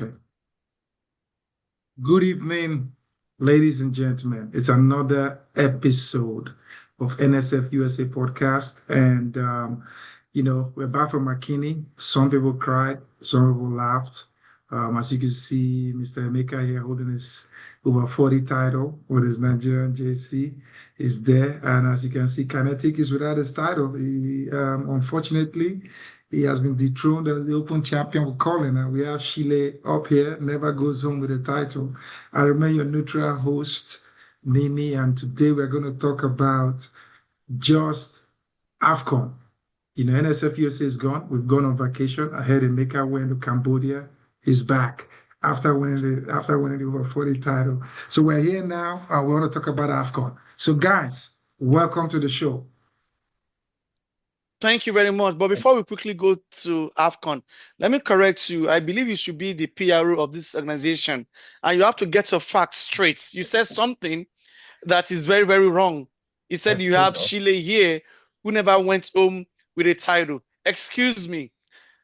Okay. Good evening, ladies and gentlemen. It's another episode of NSFUSA podcast. And, we're back from McKinney. Some people cried, some people laughed. As you can see, Mr. Emeka here holding his over 40 title with his Nigerian JC is there. And as you can see, Kinetic is without his title. Unfortunately, he has been dethroned as the Open champion with Colin, and we have Chile up here, never goes home with a title. I remain your neutral host, Nini, and today we're going to talk about just Afcon. NSFUSA is gone. We've gone on vacation. I heard Emeka went to Cambodia. He's back after winning the over 40 title. So we're here now, and we want to talk about Afcon. So guys, welcome to the show. Thank you very much. But before we quickly go to Afcon, let me correct you. I believe you should be the PRO of this organization, and you have to get your facts straight. You said something that is very, very wrong. You said you have Chile here who never went home with a title. Excuse me.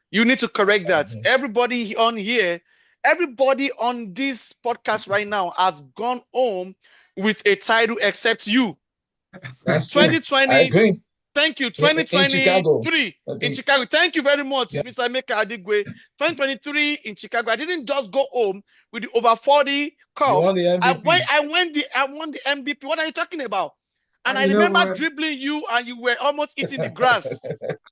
You need to correct that. Everybody on here, everybody on this podcast right now has gone home with a title except you. That's 2020. I agree. Thank you. 2023 in Chicago. Thank you very much, Mr. Emeka Adigwe. 2023 in Chicago. I didn't just go home with the over 40 cup. You won the MVP. I won the MVP. What are you talking about? And I remember dribbling you, and you were almost eating the grass.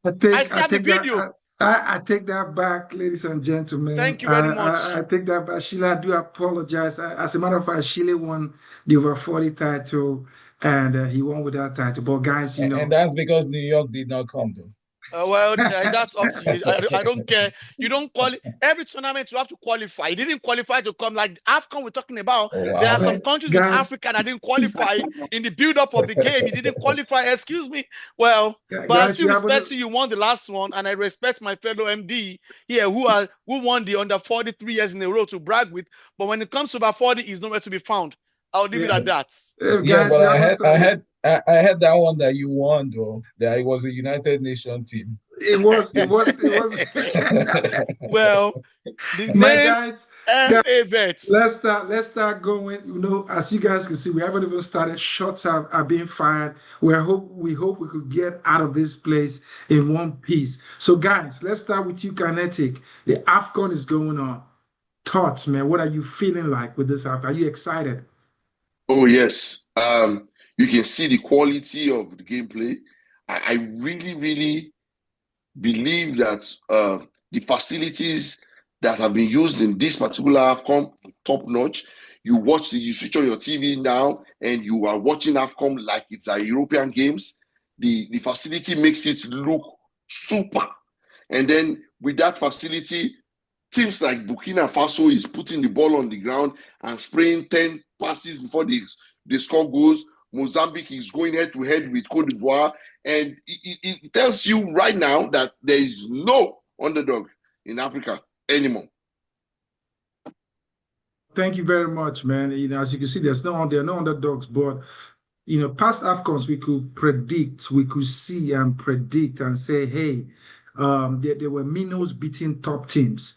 I saw the video. I take that back, ladies and gentlemen. Thank you very much. I take that back. Sheila, I do apologize. As a matter of fact, Sheila won the over 40 title. And he won with that title. But guys, and that's because New York did not come, though. Well, that's up to you. I don't care. You don't every tournament you have to qualify. You didn't qualify to come. Like Afcon we're talking about. Oh, wow. There are some countries in Africa that didn't qualify in the build-up of the game. You didn't qualify. Excuse me. Well, but guys, I still respect you. You won the last one, and I respect my fellow MD here who won the under 43 years in a row to brag with. But when it comes to over 40, he's nowhere to be found. I'll leave it at that. Yeah, but I had that one that you won though. That it was a United Nations team. It was. Well, guys, let's start going. As you guys can see, we haven't even started. Shots are being fired. We hope we could get out of this place in one piece. So, guys, let's start with you, Kinetic. The Afcon is going on. Thoughts, man. What are you feeling like with this Afcon? Are you excited? Oh, yes. You can see the quality of the gameplay. I really, really believe that the facilities that have been used in this particular Afcon top notch. You switch on your TV now and you are watching Afcon like it's a European games. The facility makes it look super. And then with that facility, teams like Burkina Faso is putting the ball on the ground and spraying 10 passes before the score goes. Mozambique is going head-to-head with Cote d'Ivoire. And it tells you right now that there is no underdog in Africa anymore. Thank you very much, man. As you can see, there are no underdogs, but past Afcons we could predict, we could see and predict and say, hey, there were minnows beating top teams.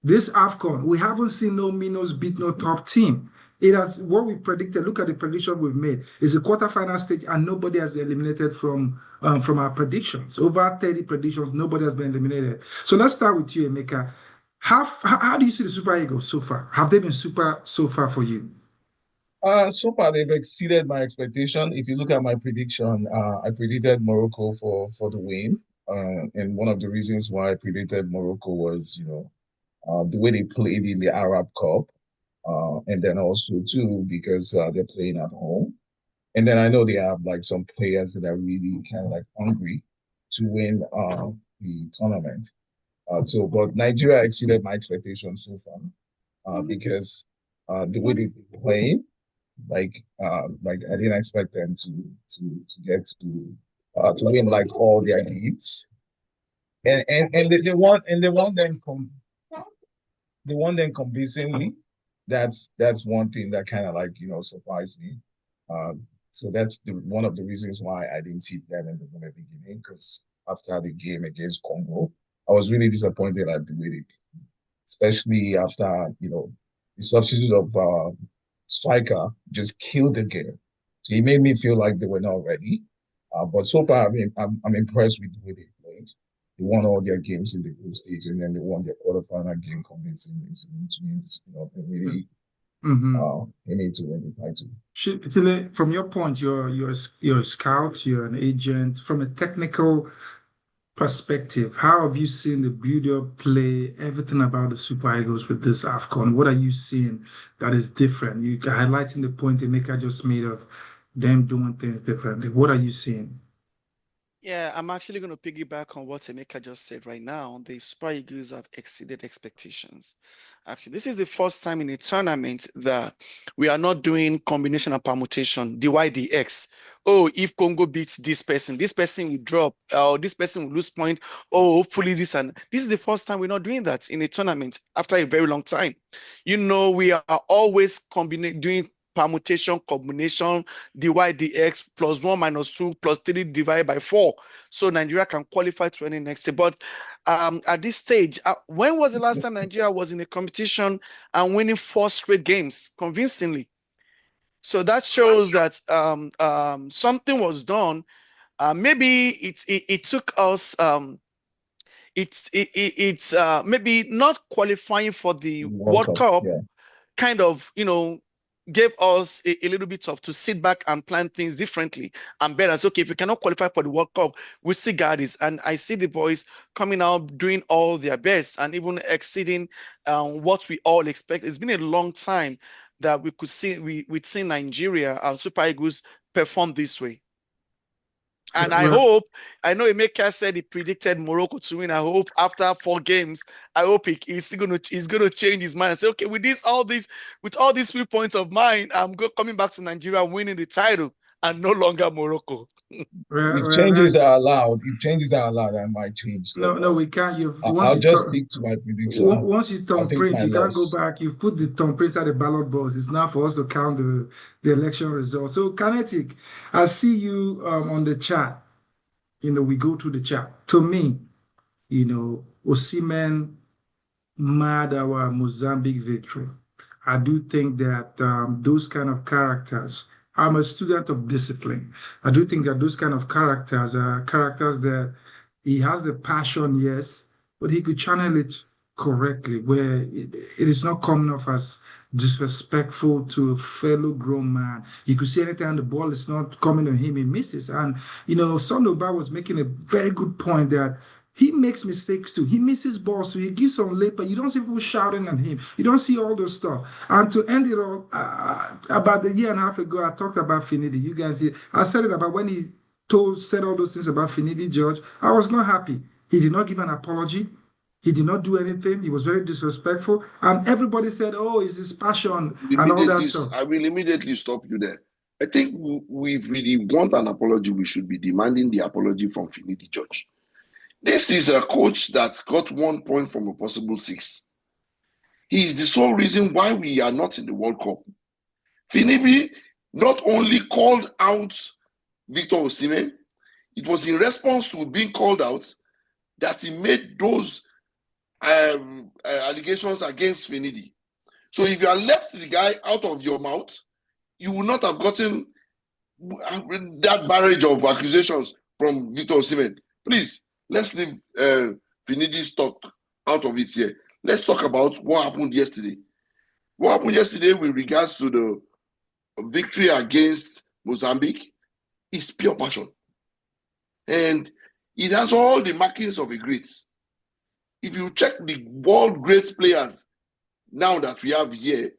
This Afcon, we haven't seen no minnows beat no top team. It has what we predicted. Look at the prediction we've made. It's a quarterfinal stage, and nobody has been eliminated from our predictions. Over 30 predictions, nobody has been eliminated. So let's start with you, Emeka. How do you see the Super Eagles so far? Have they been super so far for you? So far, they've exceeded my expectation. If you look at my prediction, I predicted Morocco for the win. And one of the reasons why I predicted Morocco was, the way they played in the Arab Cup. And then also too because they're playing at home, and then I know they have like some players that are really kind of like hungry to win the tournament. But Nigeria exceeded my expectations so far because the way they're playing, like I didn't expect them to get to win like all their games, and they won them convincingly. That's one thing that kind of like surprised me. So that's one of the reasons why I didn't tip them in the very beginning, because after the game against Congo, I was really disappointed at the way they played. especially after, the substitute of striker just killed the game. So it made me feel like they were not ready. But so far, I'm impressed with the way they played. They won all their games in the group stage, and then they won their quarterfinal game convincingly. Which means, they really they need to win the title. Philly, from your point, you're a scout, you're an agent. From a technical perspective, how have you seen the build-up play, everything about the Super Eagles with this Afcon? What are you seeing that is different? You highlighting the point Emeka just made of them doing things differently. What are you seeing? Yeah, I'm actually going to piggyback on what Emeka just said right now. The Super Eagles have exceeded expectations. Actually, this is the first time in a tournament that we are not doing combination and permutation, dy dx. Oh, if Congo beats this person will drop, or this person will lose point. Oh, hopefully this. And this is the first time we're not doing that in a tournament after a very long time. We are always doing permutation, combination, dy dx plus 1 minus 2 plus 3 divided by 4. So Nigeria can qualify to any next day. But at this stage, when was the last time Nigeria was in a competition and winning 4 straight games convincingly? So that shows that something was done. Maybe it took us. It's maybe not qualifying for the World Cup. Yeah. Kind of, gave us a little bit of to sit back and plan things differently and better. So, okay, if we cannot qualify for the World Cup, we still got this. And I see the boys coming out doing all their best and even exceeding what we all expect. It's been a long time that we could see we'd seen Nigeria and Super Eagles perform this way. And I know Emeka said he predicted Morocco to win. I hope after 4 games, I hope he's going to change his mind and say, okay, with all these 3 points of mine, I'm coming back to Nigeria, winning the title, and no longer Morocco. If changes are allowed, I might change. No, we can't. I'll just stick to my prediction. Once you turn prince, you can't go back. You've put the turn prince at the ballot box. It's now for us to count the election results. So, Kinetic, I see you on the chat. We go to the chat. To me, Osimhen mad our Mozambique victory. I do think that those kind of characters, I'm a student of discipline. I do think that those kind of characters are characters that he has the passion, yes, but he could channel it correctly, where it is not coming off as disrespectful to a fellow grown man. You could see anytime the ball is not coming to him, he misses. And, Sandoba was making a very good point that he makes mistakes too. He misses balls too. He gives some late, but you don't see people shouting at him. You don't see all those stuff. And to end it all, about a year and a half ago, I talked about Finidi. You guys here, I said it about when he said all those things about Finidi George. I was not happy. He did not give an apology. He did not do anything. He was very disrespectful. And everybody said, oh, it's his passion and all that stuff. I will immediately stop you there. I think we really want an apology. We should be demanding the apology from Finidi George. This is a coach that got 1 point from a possible 6. He is the sole reason why we are not in the World Cup. Finidi not only called out Victor Osimhen, it was in response to being called out that he made those allegations against Finidi. So if you had left the guy out of your mouth, you would not have gotten that barrage of accusations from Victor Osimhen. Please, let's leave Finidi's talk out of it here. Let's talk about what happened yesterday. What happened yesterday with regards to the victory against Mozambique is pure passion. And it has all the markings of a great. If you check the world great players now that we have here,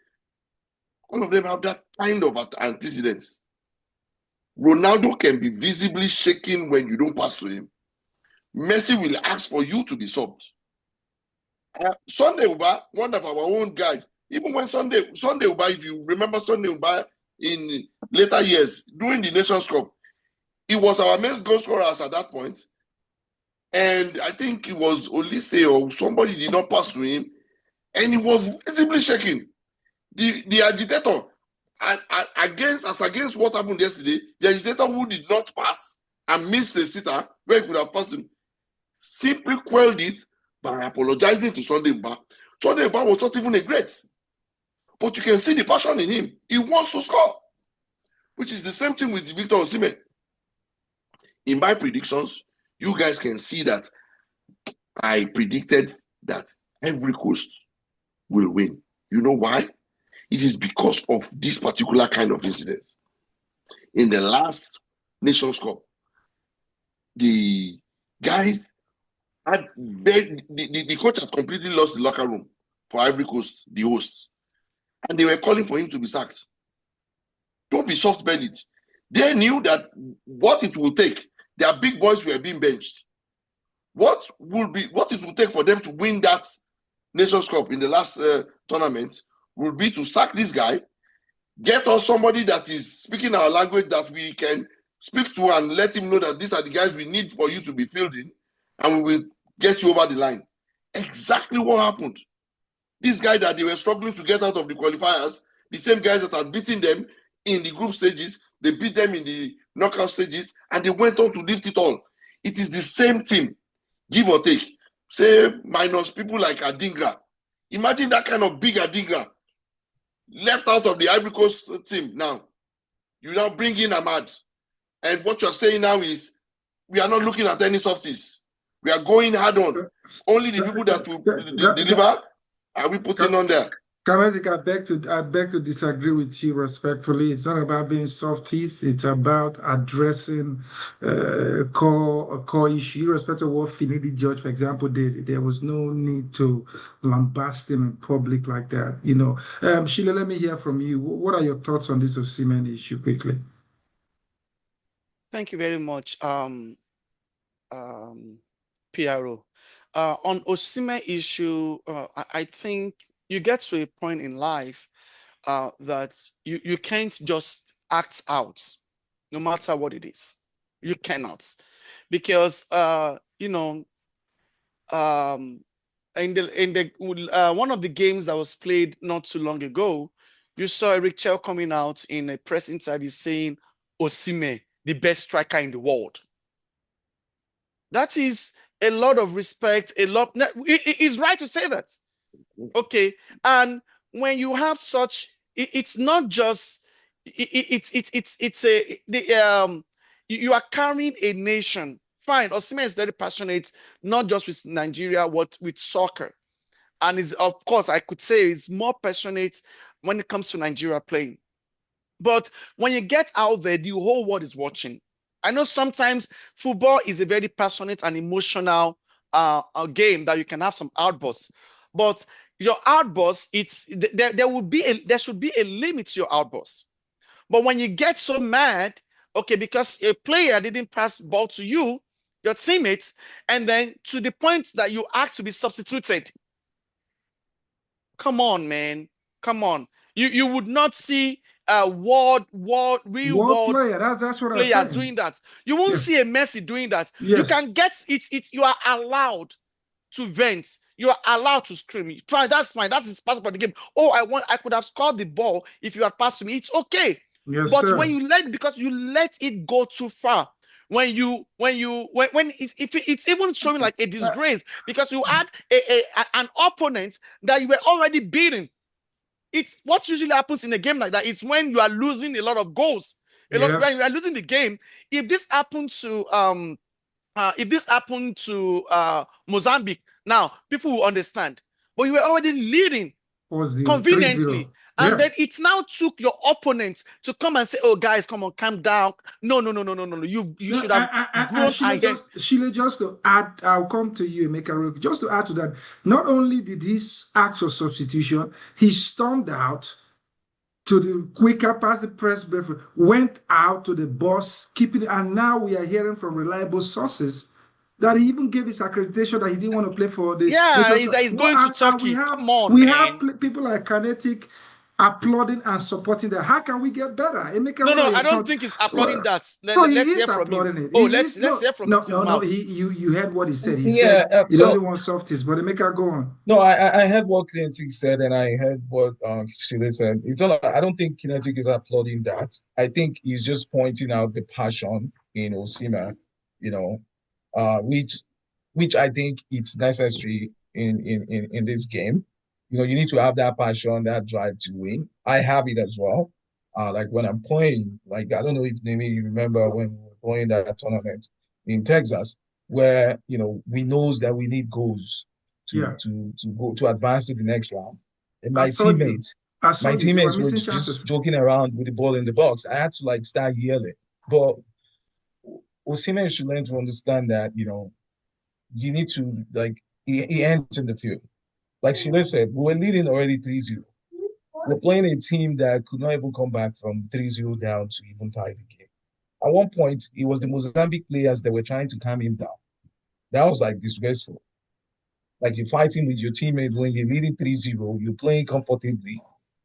all of them have that kind of antecedents. Ronaldo can be visibly shaking when you don't pass to him. Messi will ask for you to be subbed. Sunday Uba, one of our own guys, even when Sunday Uba, if you remember Sunday Uba in later years, during the Nations Cup, he was our main goal scorer at that point. And I think it was Olise or somebody did not pass to him, and he was visibly shaking. The agitator, against what happened yesterday, the agitator who did not pass and missed the sitter, where he could have passed him, simply quelled it by apologizing to Sunday Mba. Sunday Brown was not even a great. But you can see the passion in him. He wants to score, which is the same thing with Victor Osimhen. In my predictions, you guys can see that I predicted that Ivory Coast will win. You know why? It is because of this particular kind of incident. In the last Nations Cup, the guys had the coach had completely lost the locker room for Ivory Coast, the hosts, and they were calling for him to be sacked. Don't be soft-bellied. They knew that what it will take. Their big boys were being benched. What it will take for them to win that Nations Cup in the last tournament will be to sack this guy, get us somebody that is speaking our language that we can speak to and let him know that these are the guys we need for you to be fielding, and we will get you over the line. Exactly what happened. These guys that they were struggling to get out of the qualifiers, the same guys that had beaten them in the group stages, they beat them in the knockout stages, and they went on to lift it all. It is the same team, give or take. Say, minus people like Adingra. Imagine that kind of big Adingra left out of the Ivory Coast team now. You now bring in Ahmad. And what you're saying now is, we are not looking at any softies. We are going hard on. Only the people that will deliver are we putting on there. Kanadik, I beg to disagree with you respectfully. It's not about being softies. It's about addressing a core issue, irrespective of what Finidi George, for example, did. There was no need to lambast him in public like that. You know, Sheila, let me hear from you. What are your thoughts on this Osimhen issue, quickly? Thank you very much, PRO. On Osimhen issue, I think you get to a point in life that you can't just act out, no matter what it is. You cannot, because you know, in the one of the games that was played not too long ago, you saw Eric Chell coming out in a press interview saying Osimhen, the best striker in the world. That is a lot of respect, a lot. It's right to say that. Okay. And when you have such, it's not just, you are carrying a nation. Fine. Osimhen is very passionate, not just with Nigeria, with soccer. And is, of course, I could say is more passionate when it comes to Nigeria playing. But when you get out there, the whole world is watching. I know sometimes football is a very passionate and emotional game that you can have some outbursts. But your outbursts, there should be a limit to your outbursts. But when you get so mad, okay, because a player didn't pass the ball to you, your teammates, and then to the point that you ask to be substituted. Come on, man. Come on. You would not see real world player. That's what players doing that. You won't see a Messi doing that. Yes. You can get it. You are allowed to vent. You are allowed to scream. Fine, that's fine. That is part of the game. Oh, I could have scored the ball if you had passed to me. It's okay. Yes, but sir. when you let it go too far, when it's even showing like a disgrace because you had an opponent that you were already beating. It's what usually happens in a game like that. It's when you are losing a lot of goals. When you are losing the game. If this happened to Mozambique, now people will understand. But you were already leading conveniently. And then it now took your opponents to come and say, "Oh, guys, come on, calm down." No. You should have grown ahead. Sheila, just to add, I'll come to you, Emeka. Just to add to that, not only did he ask for substitution, he stormed out to the quicker past the press briefing, went out to the boss, keeping it, and now we are hearing from reliable sources that he even gave his accreditation that he didn't want to play for the. He's going to Turkey. Come on, we man. have people like Kinetic applauding and supporting that. How can we get better? No, I don't think he's applauding that. Let's hear from him. Oh, let's hear from him. No. You heard what he said. He said he doesn't want softies, but Emeka, go on. No, I heard what Kinetic said, and I heard what Sheila said. It's not. I don't think Kinetic is applauding that. I think he's just pointing out the passion in Osimhen, which I think it's necessary in this game. you need to have that passion, that drive to win. I have it as well. Like when I'm playing, like I don't know if maybe you remember when we were playing that tournament in Texas, where we knows that we need goals Yeah. to go to advance to the next round. And I saw you. I saw my you. You were teammates were missing just chances. joking around with the ball in the box. I had to like start yelling. But Osimhen should learn to understand that, you need to like he ends in the field. Like Sheila said, we were leading already 3-0. We're playing a team that could not even come back from 3-0 down to even tie the game. At one point, it was the Mozambique players that were trying to calm him down. That was like disgraceful. Like you're fighting with your teammate when you're leading 3-0, you're playing comfortably,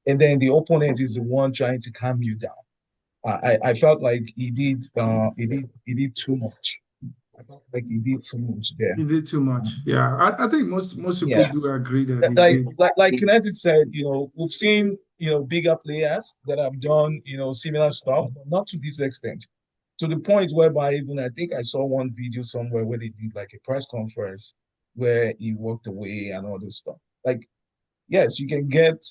and then the opponent is the one trying to calm you down. I felt like he did too much. I felt like he did too much there. He did too much. Yeah. I think most people Yeah. do agree that he like did. like Kinetic said, we've seen bigger players that have done similar stuff, but not to this extent. To the point whereby even I think I saw one video somewhere where they did like a press conference where he walked away and all this stuff. Like, yes, you can get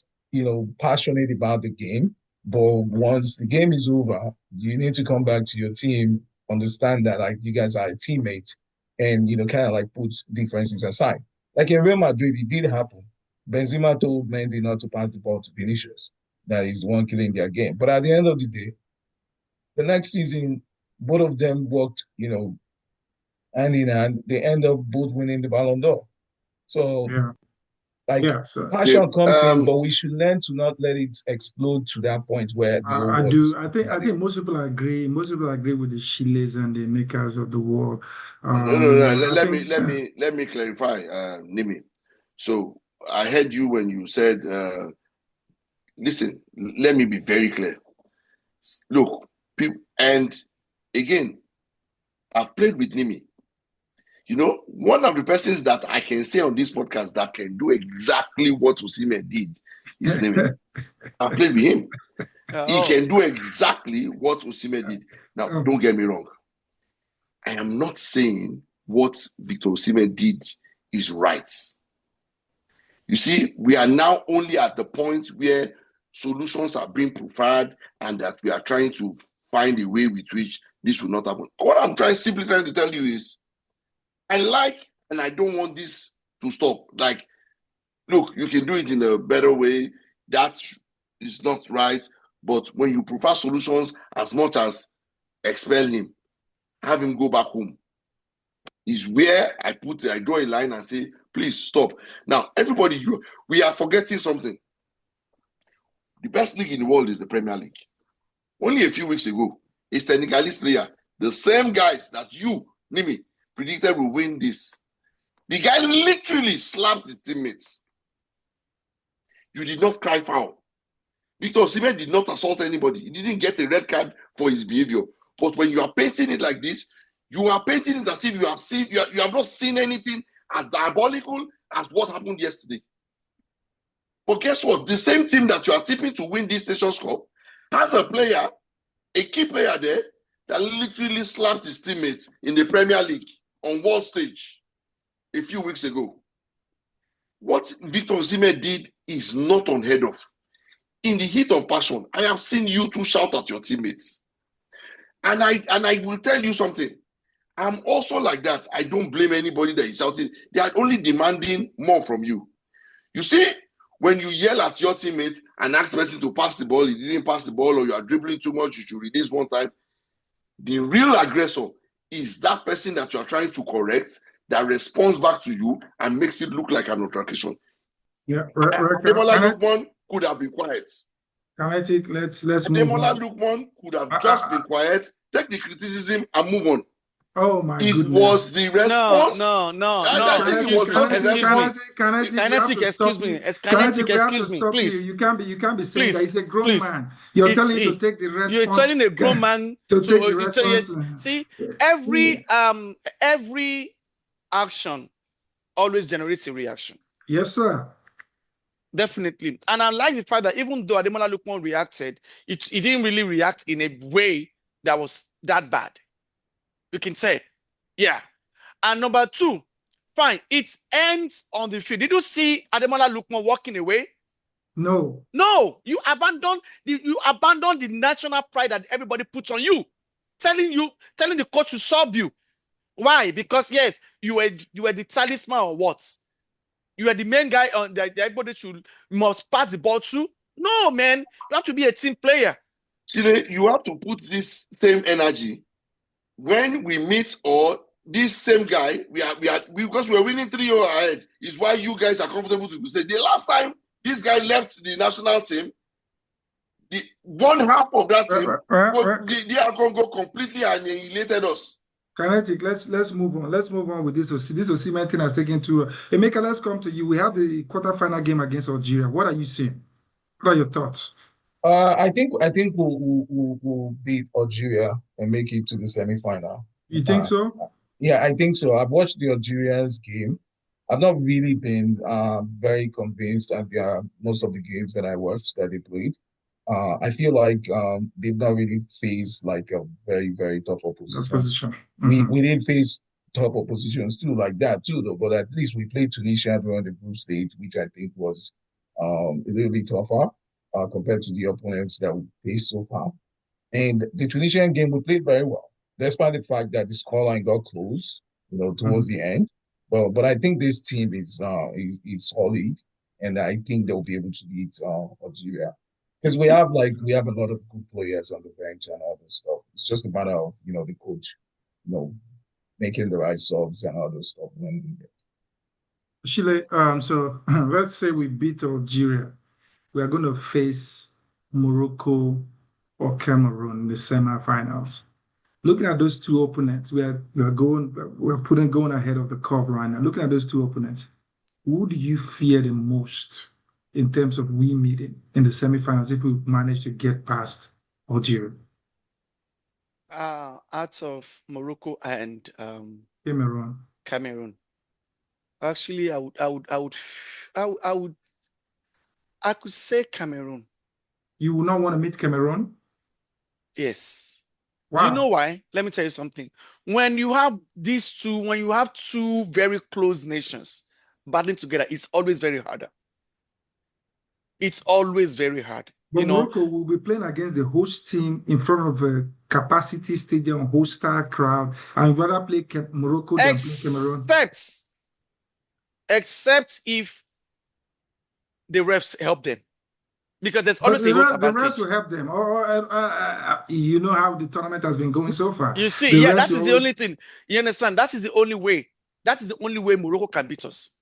passionate about the game, but once the game is over, you need to come back to your team, understand that like you guys are a teammate, and kind of like put differences aside. Like in Real Madrid, it did happen. Benzema told Mendy not to pass the ball to Vinicius. That is the one killing their game. But at the end of the day, the next season, both of them worked, hand in hand. They end up both winning the Ballon d'Or. So, Yeah. like, Yeah. So passion comes in, but we should learn to not let it explode to that point where the whole I world do. is. I think most people agree. Most people agree with the Chiles and the makers of the world. No. I think Let me clarify, Nimi. So I heard you when you said, listen, let me be very clear. Look, people, and again, I've played with Nimi. One of the persons that I can say on this podcast that can do exactly what Osimhen did is Nimi. I played with him. He can do exactly what Osimhen did. Now, don't get me wrong. I am not saying what Victor Osimhen did is right. You see, we are now only at the point where solutions are being preferred and that we are trying to find a way with which this will not happen. What I'm simply trying to tell you is, I like and I don't want this to stop. Like, look, you can do it in a better way. That is not right. But when you prefer solutions as much as expel him, have him go back home, is where I draw a line and say, please stop. Now, everybody, we are forgetting something. The best league in the world is the Premier League. Only a few weeks ago, a Senegalese player, the same guys that you, Nimi, predicted will win this. The guy literally slapped his teammates. You did not cry foul. Victor Osimhen did not assault anybody. He didn't get a red card for his behavior. But when you are painting it like this, you are painting it as if you have not seen anything as diabolical as what happened yesterday. But guess what? The same team that you are tipping to win this Nations Cup has a key player there that literally slapped his teammates in the Premier League on world stage a few weeks ago. What Victor Osimhen did is not unheard of. In the heat of passion, I have seen you two shout at your teammates. And I will tell you something. I'm also like that. I don't blame anybody that is shouting. They are only demanding more from you. You see, when you yell at your teammate and ask the person to pass the ball, he didn't pass the ball, or you are dribbling too much, you should release one time. The real aggressor is that person that you are trying to correct, that responds back to you and makes it look like an altercation. Yeah, Ademola Lookman could have been quiet. Kinetic, let's move Ademola on. Lookman could have just been quiet, take the criticism and move on. Oh my goodness. It was the response. No. Kinetic, excuse me, please. You can't be saying Please, that he's a grown please. man. You're telling him to take the response. You're telling a grown man to take the response. See, every action always generates a reaction. Yes, sir. Definitely. And I like the fact that even though Ademola Lookman reacted, he didn't really react in a way that was that bad. You can say, yeah. And number two, fine. It ends on the field. Did you see Ademola Lookman walking away? No. No, you abandoned the national pride that everybody puts on you, telling the coach to sub you. Why? Because yes, you were the talisman or what? You are the main guy on that everybody must pass the ball to. No, man, you have to be a team player. See, you have to put this same energy when we meet, or this same guy. Because we're winning 3-0 ahead. Is why you guys are comfortable to say the last time this guy left the national team, the one half of that team, the Afcon go completely annihilated us. Kinetic, let's move on. Let's move on with this. This Osimhen thing has taken too. Emeka, let's come to you. We have the quarterfinal game against Algeria. What are you seeing? What are your thoughts? I think we'll beat Algeria and make it to the semifinal. You think so? Yeah, I think so. I've watched the Algerians game. I've not really been very convinced at most of the games that I watched that they played. I feel like they've not really faced like a very, very tough opposition. We did face tough oppositions too, like that too, though. But at least we played Tunisia during the group stage, which I think was a little bit tougher compared to the opponents that we faced so far. And the Tunisian game, we played very well, despite the fact that the scoreline got close, towards the end. But I think this team is solid, and I think they'll be able to beat Algeria. Because we have a lot of good players on the bench and all this stuff. It's just a matter of the coach, making the right subs and other stuff when needed. Shile, so let's say we beat Algeria. We are going to face Morocco or Cameroon in the semifinals. Looking at those two opponents, we're going ahead of the curve right now. Looking at those two opponents, who do you fear the most in terms of we meeting in the semifinals if we manage to get past Algeria? Out of Morocco and Cameroon. Actually, I could say Cameroon. You would not want to meet Cameroon? Yes. Wow. You know why? Let me tell you something. When you have two very close nations battling together, it's always very harder. It's always very hard. But Morocco will be playing against the host team in front of a capacity stadium, host-style crowd, and rather play Morocco than play Cameroon. Except if the refs help them. Because there's always a host advantage. The refs will help them. You know how the tournament has been going so far. You see, that is the only thing. You understand? That is the only way. That is the only way Morocco can beat us.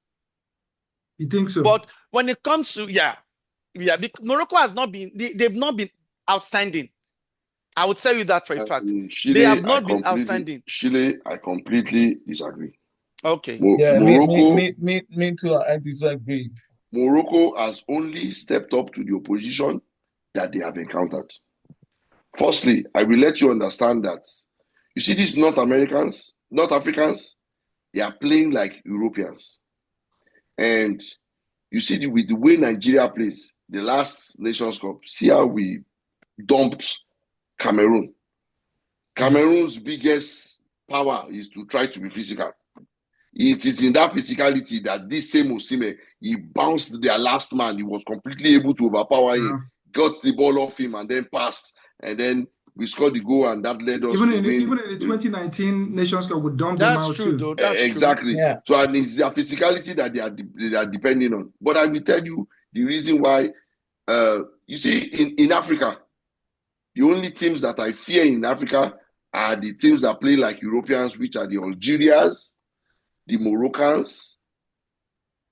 You think so? But when it comes to, Morocco has not been, they've not been outstanding. I would tell you that for a fact. Chile, they have not been outstanding. Chile, I completely disagree. Okay. Morocco, me too, I disagree. Morocco has only stepped up to the opposition that they have encountered. Firstly, I will let you understand that you see these North Africans, they are playing like Europeans. And you see with the way Nigeria plays, the last Nations Cup, see how we dumped Cameroon. Cameroon's biggest power is to try to be physical. It is in that physicality that this same Osimhen, he bounced their last man. He was completely able to overpower him, got the ball off him, and then passed. And then we scored the goal, and that led us to win. Even in the 2019 Nations Cup, we dumped them out too. Though. That's exactly. True. Yeah. So and it's their physicality that they are depending on. But I will tell you the reason why. You see, in Africa, the only teams that I fear in Africa are the teams that play like Europeans, which are the Algerians, the Moroccans,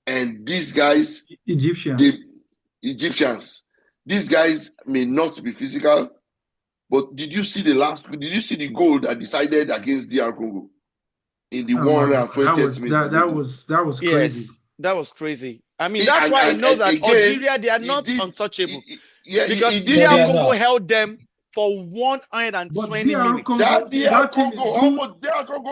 and these guys, Egyptians. These guys may not be physical, but did you see the goal that decided against DR Congo in the 120th minute? That was crazy. Yes, that was crazy. I mean, that's why I know that again, Algeria, they are not untouchable. Because DR Congo held them for 120 minutes. DR Congo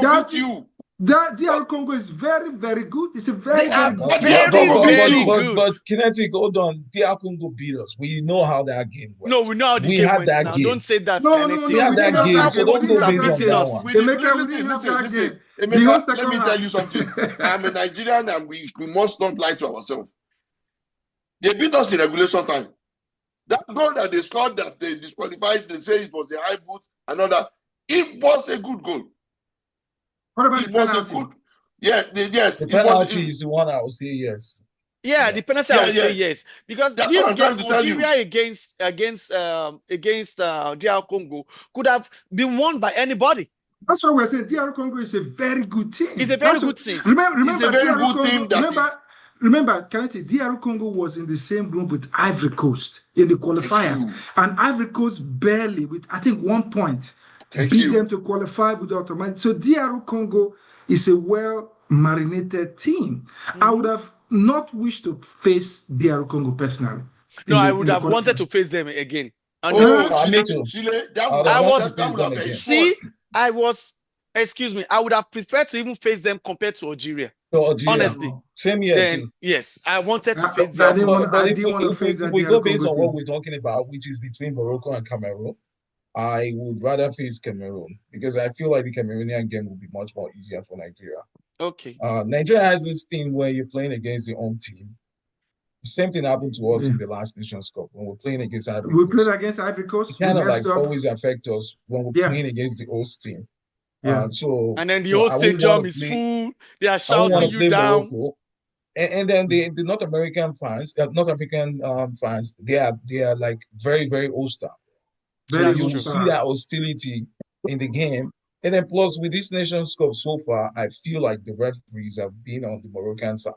beat you. That DR Congo is very, very good. It's a very, They are very good But team. DR very, Congo beat very you. good. But Kinetic, hold on. DR Congo beat us. We know how that game went. No, we know how the We game had went that now. game. Don't say that, No, Kinetic. We had we that didn't have game, that so game. We don't didn't go have based that on game. that us. one. Emeka, we didn't have that Listen. game. The whole Emeka, second let me half. tell you something. I'm a Nigerian and we must not lie to ourselves. They beat us in regulation time. That goal that they scored that they disqualified, they say it was a high boot, another. It was a good goal. What about It the was penalty? a good. Yeah, yes. The It was. penalty is the one I will say yes. Yeah, Yeah. the penalty I would say yes, because That's this what I'm game trying to tell you. Algeria against DR Congo could have been won by anybody. That's why we're saying DR Congo is a very good team. It's a very That's good what, team. Remember, It's a very DR good Congo, team that remember, Kanete, DR Congo was in the same room with Ivory Coast in the qualifiers, and Ivory Coast barely, with I think 1 point, beat them to qualify with automatic. So DR Congo is a well-marinated team. I would have not wished to face DR Congo personally. No, I would have wanted to face them again. Me too. Chile, excuse me, I would have preferred to even face them compared to Algeria. Algeria. Honestly. Same here Then, too. yes, I wanted to face them. I didn't want to face if that we go DR based Congo on what team. we're talking about, which is between Morocco and Cameroon, I would rather face Cameroon because I feel like the Cameroonian game will be much more easier for Nigeria. Okay. Nigeria has this thing where you're playing against the home team. The same thing happened to us in the last Nations Cup when we're playing against Ivory Coast. We played against Ivory Coast. It kind of like always affect us when we're playing against the host team. Yeah. And then the whole stadium is full. They are shouting you down. Morocco. And then the North American fans, North African fans, they are like very, very hostile. So you will see that hostility in the game. And then plus with this Nations Cup so far, I feel like the referees have been on the Moroccan side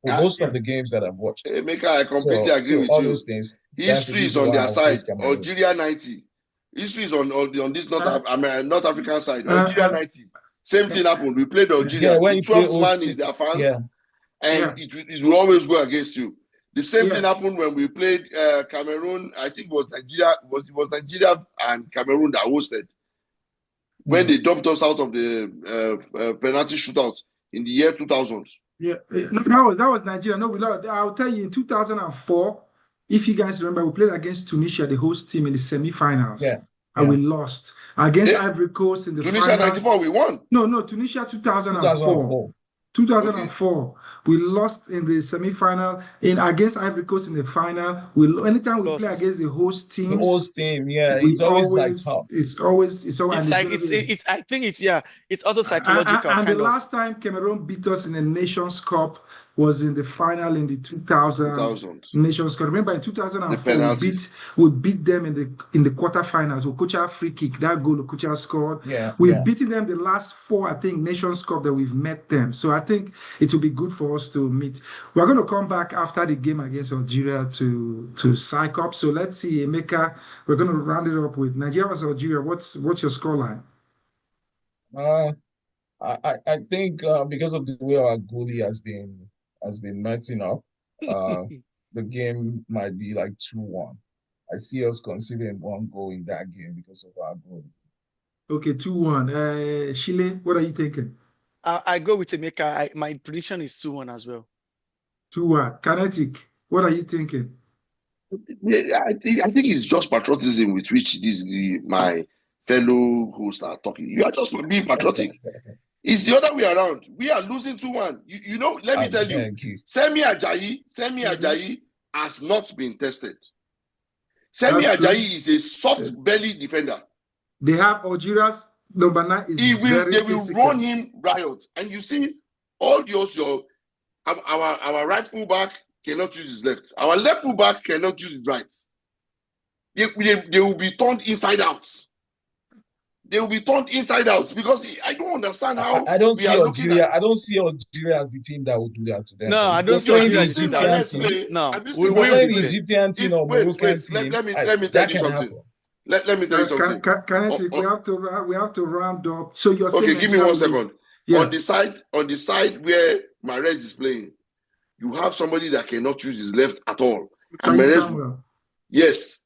for most of the games that I've watched. Emeka, I completely agree with all you. those things. History is on their side. Algeria 90. History is on this North African side. Algeria 90. Same thing happened. We played Algeria. The 12th man is their fans. And it will always go against you. The same thing happened when we played Cameroon. I think it was Nigeria. It was Nigeria and Cameroon that hosted. When they dumped us out of the penalty shootouts in the year 2000. Yeah, no, that was Nigeria. No, I'll tell you, in 2004, if you guys remember, we played against Tunisia, the host team, in the semi-finals. And we lost against Ivory Coast in the Tunisia final. 94, we won. No, Tunisia 2004. 2004. We lost in the semi-final against Ivory Coast in the final. Anytime we play against the host teams, the host team, it's always like tough. It's always I think it's also psychological. And the last time Cameroon beat us in the Nations Cup was in the final in the 2000 Nations Cup. Remember in 2004 we beat them in the quarterfinals. Okucha free kick, that goal Okucha scored. We've beaten them the last 4, I think, Nations Cup that we've met them. So I think it will be good for us to meet. We're going to come back after the game against Algeria to psych up. So let's see, Emeka. We're going to round it up with Nigeria versus Algeria. What's your scoreline? I think because of the way our goalie has been messing up, the game might be like 2-1. I see us conceding 1 goal in that game because of our goalie. Okay, 2-1. Chile, what are you thinking? I go with Emeka. My prediction is 2-1 as well. 2-1. Kinetic, what are you thinking? I think it's just patriotism with which my fellow hosts are talking. You are just being patriotic. It's the other way around. We are losing 2-1. You know, let me tell you, Semi Ajayi has not been tested. Semi Ajayi is a soft belly defender. They have Algeria's number 9 is they will run him riot. And you see, all our right fullback cannot use his left. Our left fullback cannot use his right. They will be turned inside out. They will be turned inside out because I don't understand how I don't see Algeria. I don't see Algeria as the team that would do that to them. No, I don't see Algeria as the Egyptian team. No, we're playing the Egyptian team or Moroccan team. Let me tell you something. Let me tell you something. We have to round up. So you're saying, okay, give me 1 second. On the side where Mahrez is playing, you have somebody that cannot use his left at all. And Mahrez, yes,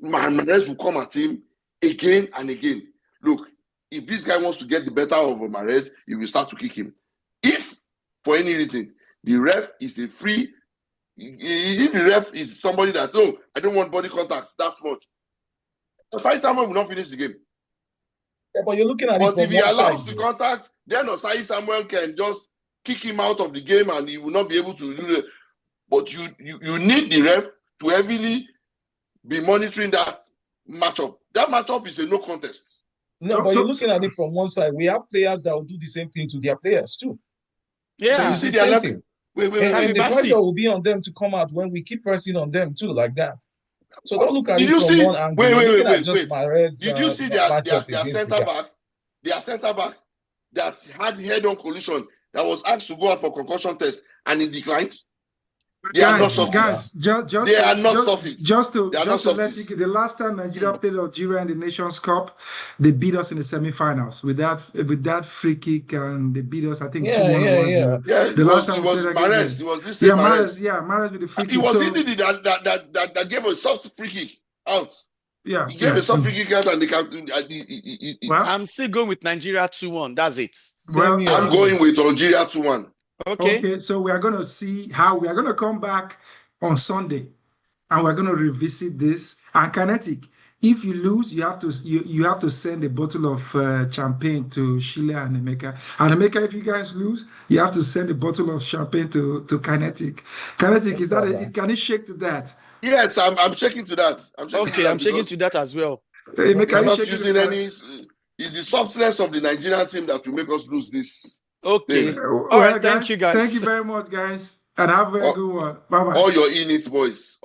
Mahrez will come at him again and again. Look, if this guy wants to get the better of Mahrez, he will start to kick him. If for any reason the ref is a free, if the ref is somebody that, no, I don't want body contact that much, Osai Samuel will not finish the game. Yeah, but you're looking at it But from if he one allows side, the contact, then Osai Samuel can just kick him out of the game and he will not be able to do it. But you need the ref to heavily be monitoring that matchup. That matchup is a no contest. No, but you're looking at it from one side. We have players that will do the same thing to their players too. Yeah. So You it's see the they are same not. thing. Wait. And the Kalibasi. pressure will be on them to come out when we keep pressing on them too, like that. So don't look at Did it you from see? one angle. You're looking at just Mahrez Did you see their matchup against the centre guy. back? Their centre back that had head-on collision that was asked to go out for concussion test and he declined. They are not softies. Guys, They are not softies. Just to They are not let you softies. get, the last time Nigeria played Algeria in the Nations Cup, they beat us in the semi-finals with that free kick, and they beat us, I think, 2-1 or 1-0. Yeah, The last time it was we played Mahrez. against It was this same Mahrez. Mahrez with the free kick. It was So, indeed that gave a soft free kick out. yeah, He gave a soft free kick out and they can. Well, I'm still going with Nigeria 2-1. That's it. well, I'm going with Algeria 2-1. Okay. so we are going to see how we are going to come back on Sunday, and we're going to revisit this. And Kinetic, if you lose, you have to send a bottle of champagne to Sheila and Emeka. And Emeka, if you guys lose, you have to send a bottle of champagne to Kinetic. Kinetic, is that can you shake to that? Yes, I'm shaking to that. I'm shaking to that as well. Emeka, I'm not using any. It's the softness of the Nigerian team that will make us lose this. Okay. All right, guys, thank you, guys. Thank you very much, guys. And have a very good one. Bye-bye. All your in-it boys.